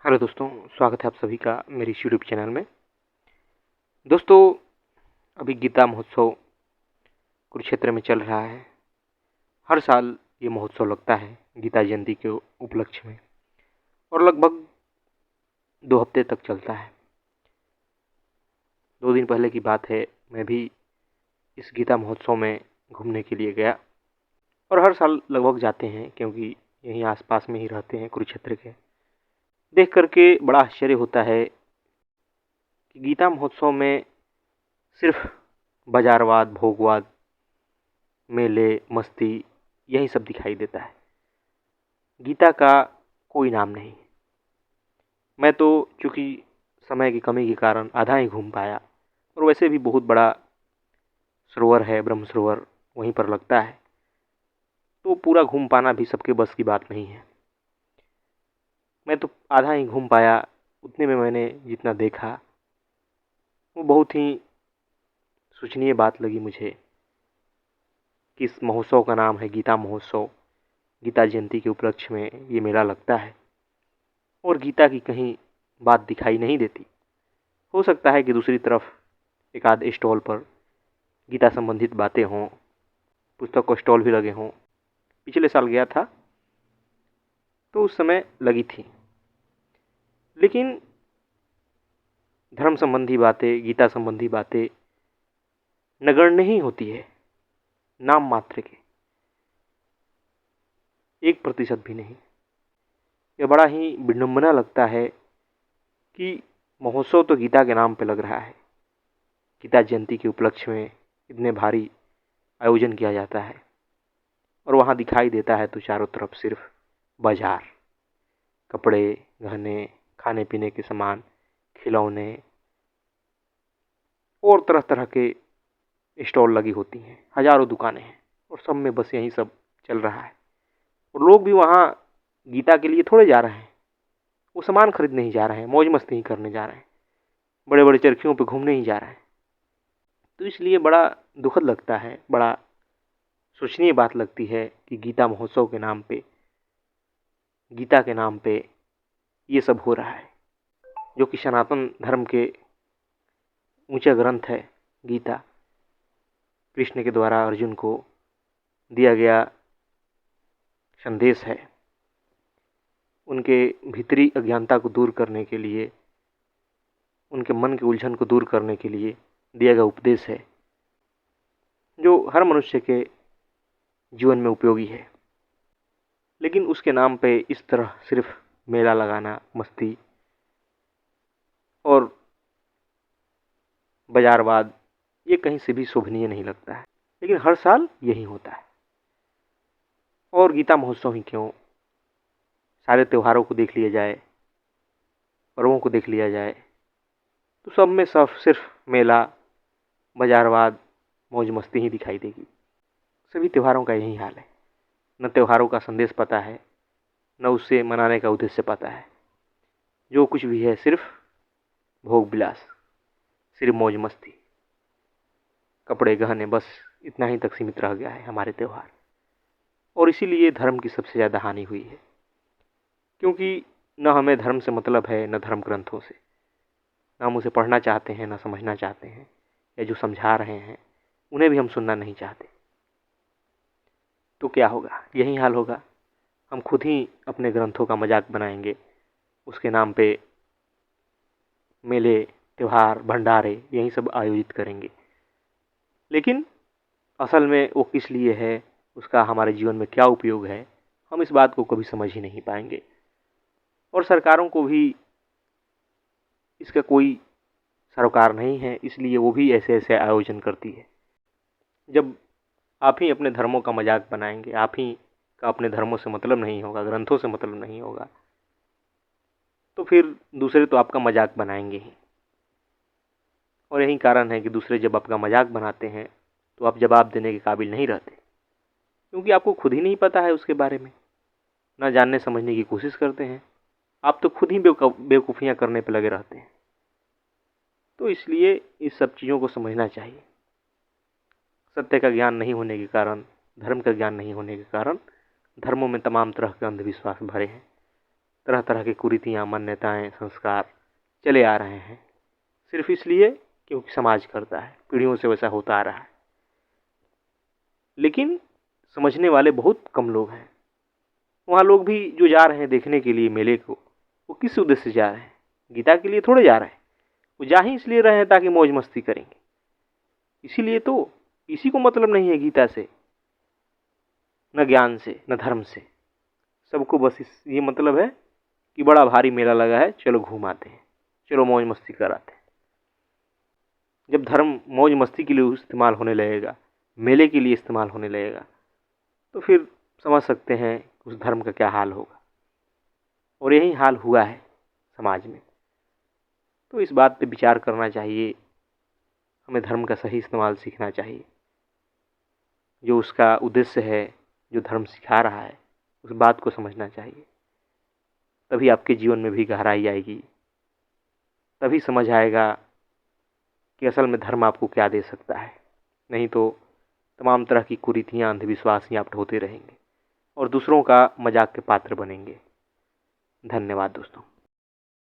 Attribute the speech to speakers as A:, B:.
A: Hello दोस्तों, स्वागत है आप सभी का मेरी इस यूट्यूब चैनल में। दोस्तों, अभी गीता महोत्सव कुरुक्षेत्र में चल रहा है। हर साल ये महोत्सव लगता है गीता जयंती के उपलक्ष्य में और लगभग 2 हफ्ते तक चलता है। 2 दिन पहले की बात है, मैं भी इस गीता महोत्सव में घूमने के लिए गया और हर साल लगभग जाते हैं क्योंकि यहीं आसपास में ही रहते हैं कुरुक्षेत्र के। देख करके बड़ा आश्चर्य होता है कि गीता महोत्सव में सिर्फ बाजारवाद, भोगवाद, मेले, मस्ती यही सब दिखाई देता है। गीता का कोई नाम नहीं। मैं तो चूँकि समय की कमी के कारण आधा ही घूम पाया और वैसे भी बहुत बड़ा सरोवर है, ब्रह्म सरोवर वहीं पर लगता है, तो पूरा घूम पाना भी सबके बस की बात नहीं है। मैं तो आधा ही घूम पाया। उतने में मैंने जितना देखा वो बहुत ही सोचनीय बात लगी मुझे कि इस महोत्सव का नाम है गीता महोत्सव। गीता जयंती के उपलक्ष्य में ये मेला लगता है और गीता की कहीं बात दिखाई नहीं देती। हो सकता है कि दूसरी तरफ एक आध स्टॉल पर गीता संबंधित बातें हों, पुस्तक के स्टॉल भी लगे हों। पिछले साल गया था तो उस समय लगी थी, लेकिन धर्म संबंधी बातें, गीता संबंधी बातें नगण्य ही होती है, नाम मात्र के, 1% भी नहीं। यह बड़ा ही विडंबना लगता है कि महोत्सव तो गीता के नाम पे लग रहा है। गीता जयंती के उपलक्ष्य में इतने भारी आयोजन किया जाता है और वहाँ दिखाई देता है तो चारों तरफ सिर्फ बाजार, कपड़े, गहने, खाने पीने के सामान, खिलौने और तरह तरह के स्टॉल लगी होती हैं। हजारों दुकानें हैं और सब में बस यही सब चल रहा है। और लोग भी वहाँ गीता के लिए थोड़े जा रहे हैं, वो सामान खरीद नहीं जा रहे हैं, मौज मस्ती ही करने जा रहे हैं, बड़े बड़े चरखियों पे घूमने ही जा रहे हैं। तो इसलिए बड़ा दुखद लगता है, बड़ा सोचनीय बात लगती है कि गीता महोत्सव के नाम पे, गीता के नाम पे ये सब हो रहा है, जो कि सनातन धर्म के ऊंचा ग्रंथ है। गीता कृष्ण के द्वारा अर्जुन को दिया गया संदेश है। उनके भीतरी अज्ञानता को दूर करने के लिए, उनके मन की उलझन को दूर करने के लिए दिया गया उपदेश है, जो हर मनुष्य के जीवन में उपयोगी है। लेकिन उसके नाम पे इस तरह सिर्फ मेला लगाना, मस्ती और बाजारवाद, ये कहीं से भी शोभनीय नहीं लगता है। लेकिन हर साल यही होता है। और गीता महोत्सव ही क्यों, सारे त्योहारों को देख लिया जाए, पर्वों को देख लिया जाए, तो सब में सब सिर्फ मेला, बाजारवाद, मौज मस्ती ही दिखाई देगी। सभी त्योहारों का यही हाल है। न त्योहारों का संदेश पता है, न उससे मनाने का उद्देश्य पता है। जो कुछ भी है सिर्फ भोग विलास, सिर्फ मौज मस्ती, कपड़े, गहने, बस इतना ही तक सीमित रह गया है हमारे त्यौहार। और इसीलिए धर्म की सबसे ज़्यादा हानि हुई है, क्योंकि न हमें धर्म से मतलब है, न धर्म ग्रंथों से। न हम उसे पढ़ना चाहते हैं, न समझना चाहते हैं, या जो समझा रहे हैं उन्हें भी हम सुनना नहीं चाहते। तो क्या होगा? यही हाल होगा। हम खुद ही अपने ग्रंथों का मजाक बनाएंगे, उसके नाम पे मेले, त्योहार, भंडारे यही सब आयोजित करेंगे। लेकिन असल में वो किस लिए है, उसका हमारे जीवन में क्या उपयोग है, हम इस बात को कभी समझ ही नहीं पाएंगे। और सरकारों को भी इसका कोई सरोकार नहीं है, इसलिए वो भी ऐसे ऐसे आयोजन करती है। जब आप ही अपने धर्मों का मजाक बनाएंगे, आप ही का अपने धर्मों से मतलब नहीं होगा, ग्रंथों से मतलब नहीं होगा, तो फिर दूसरे तो आपका मजाक बनाएंगे ही। और यही कारण है कि दूसरे जब आपका मजाक बनाते हैं तो आप जवाब देने के काबिल नहीं रहते, क्योंकि आपको खुद ही नहीं पता है उसके बारे में, ना जानने समझने की कोशिश करते हैं। आप तो खुद ही बेवकूफ़ियाँ करने पर लगे रहते हैं। तो इसलिए इस सब चीज़ों को समझना चाहिए। सत्य का ज्ञान नहीं होने के कारण, धर्म का ज्ञान नहीं होने के कारण धर्मों में तमाम तरह के अंधविश्वास भरे हैं, तरह तरह की कुरीतियाँ, मान्यताएं, संस्कार चले आ रहे हैं, सिर्फ इसलिए क्योंकि समाज करता है, पीढ़ियों से वैसा होता आ रहा है। लेकिन समझने वाले बहुत कम लोग हैं। वहाँ लोग भी जो जा रहे हैं देखने के लिए मेले को, वो किस उद्देश्य से जा रहे हैं? गीता के लिए थोड़े जा रहे हैं, वो जा ही इसलिए रहे हैं ताकि मौज मस्ती करेंगे। इसीलिए तो किसी को मतलब नहीं है गीता से, न ज्ञान से, न धर्म से। सबको बस ये मतलब है कि बड़ा भारी मेला लगा है, चलो घूम आते हैं, चलो मौज मस्ती कराते हैं। जब धर्म मौज मस्ती के लिए इस्तेमाल होने लगेगा, मेले के लिए इस्तेमाल होने लगेगा, तो फिर समझ सकते हैं उस धर्म का क्या हाल होगा। और यही हाल हुआ है समाज में। तो इस बात पे विचार करना चाहिए, हमें धर्म का सही इस्तेमाल सीखना चाहिए। जो उसका उद्देश्य है, जो धर्म सिखा रहा है, उस बात को समझना चाहिए। तभी आपके जीवन में भी गहराई आएगी, तभी समझ आएगा कि असल में धर्म आपको क्या दे सकता है। नहीं तो तमाम तरह की कुरीतियाँ, अंधविश्वास ही आप ढोते रहेंगे और दूसरों का मजाक के पात्र बनेंगे। धन्यवाद दोस्तों।